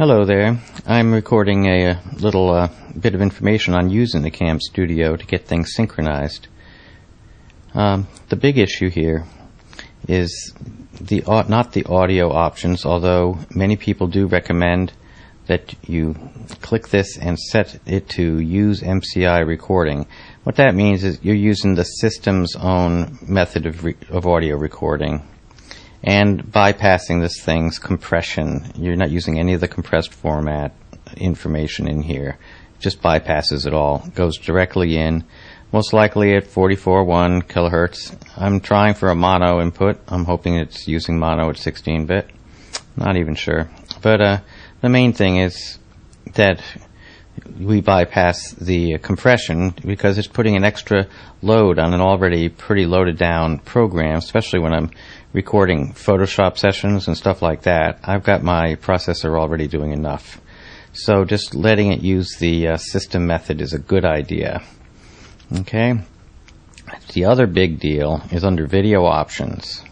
Hello there. I'm recording a little bit of information on using the CamStudio to get things synchronized. The big issue here is not the audio options, although many people do recommend that you click this and set it to use MCI recording. What that means is you're using the system's own method of audio recording and bypassing this thing's compression. You're not using any of the compressed format information in here. It just bypasses it all. It goes directly in, most likely at 44.1 kilohertz. I'm trying for a mono input. I'm hoping it's using mono at 16-bit. Not even sure. But the main thing is that we bypass the compression because it's putting an extra load on an already pretty loaded down program, especially when I'm recording Photoshop sessions and stuff like that. I've got my processor already doing enough. So just letting it use the system method is a good idea. Okay. The other big deal is under video options.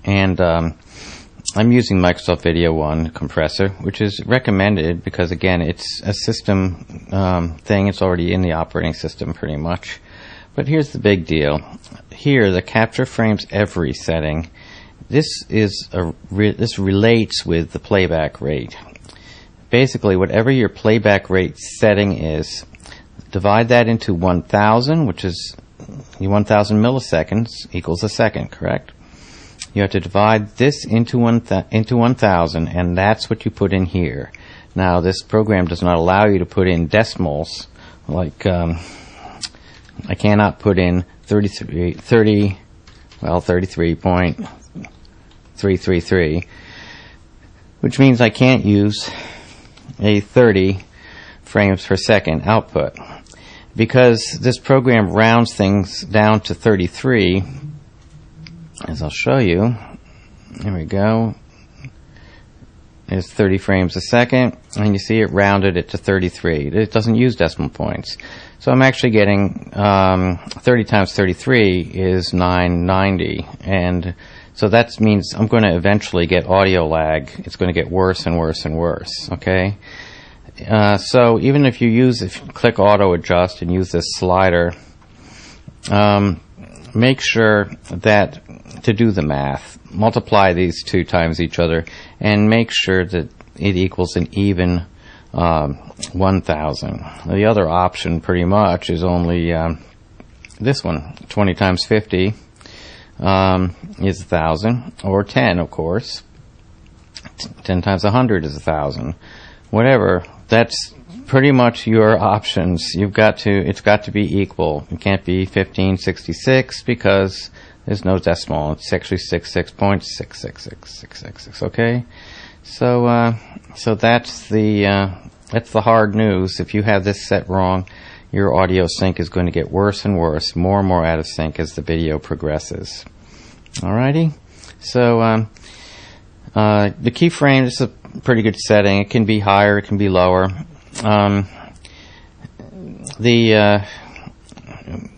And I'm using Microsoft Video 1 compressor, which is recommended because, again, it's a system thing. It's already in the operating system pretty much. But here's the big deal. Here, the capture frames every setting, this relates with the playback rate. Basically, whatever your playback rate setting is, divide that into 1,000, which is 1,000 milliseconds equals a second, correct? You have to divide this into 1,000, and that's what you put in here. Now, this program does not allow you to put in decimals, like I cannot put in 33.333, which means I can't use a 30 frames per second output. Because this program rounds things down to 33, as I'll show you, there we go, it's 30 frames a second, and you see it rounded it to 33. It doesn't use decimal points. So I'm actually getting 30 times 33 is 990, and so that means I'm going to eventually get audio lag. It's going to get worse and worse and worse, okay? So even if you click auto adjust and use this slider, make sure that to do the math, multiply these two times each other and make sure that it equals an even 1,000. The other option pretty much is only this one. 20 times 50 is 1,000, or 10, of course. 10 times 100 is 1,000. Whatever. That's pretty much your options. It's got to be equal. It can't be 1566 because there's no decimal. It's actually 66.666666. Okay, so that's the hard news. If you have this set wrong, your audio sync is going to get worse and worse, more and more out of sync as the video progresses. Alrighty, so the keyframe is a pretty good setting. It can be higher, it can be lower.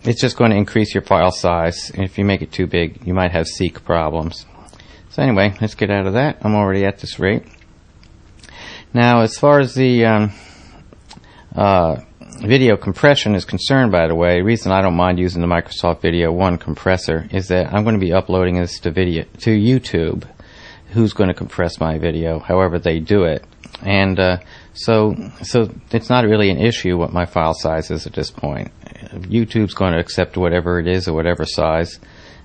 It's just going to increase your file size. If you make it too big, you might have seek problems. So anyway, let's get out of that. I'm already at this rate. Now, as far as the video compression is concerned, by the way, the reason I don't mind using the Microsoft Video 1 compressor is that I'm going to be uploading this to YouTube. Who's going to compress my video, however they do it. And so it's not really an issue what my file size is at this point. YouTube's going to accept whatever it is or whatever size,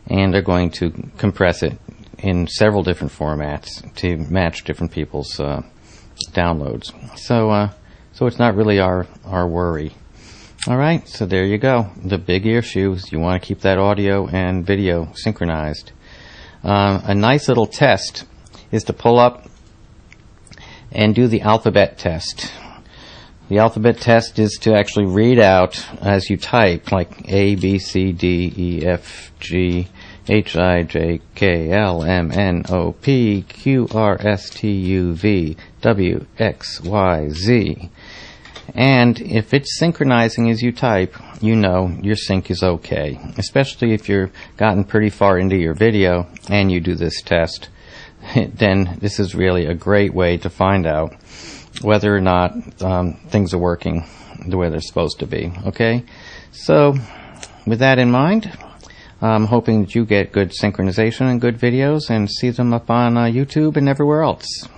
and they're going to compress it in several different formats to match different people's downloads. So it's not really our worry. All right, so there you go. The big issue is you want to keep that audio and video synchronized. A nice little test is to pull up and do the alphabet test. The alphabet test is to actually read out as you type, like A, B, C, D, E, F, G, H, I, J, K, L, M, N, O, P, Q, R, S, T, U, V, W, X, Y, Z. And if it's synchronizing as you type, you know your sync is okay, especially if you're gotten pretty far into your video and you do this test. then this is really a great way to find out whether or not things are working the way they're supposed to be. Okay? So, with that in mind, I'm hoping that you get good synchronization and good videos and see them up on YouTube and everywhere else.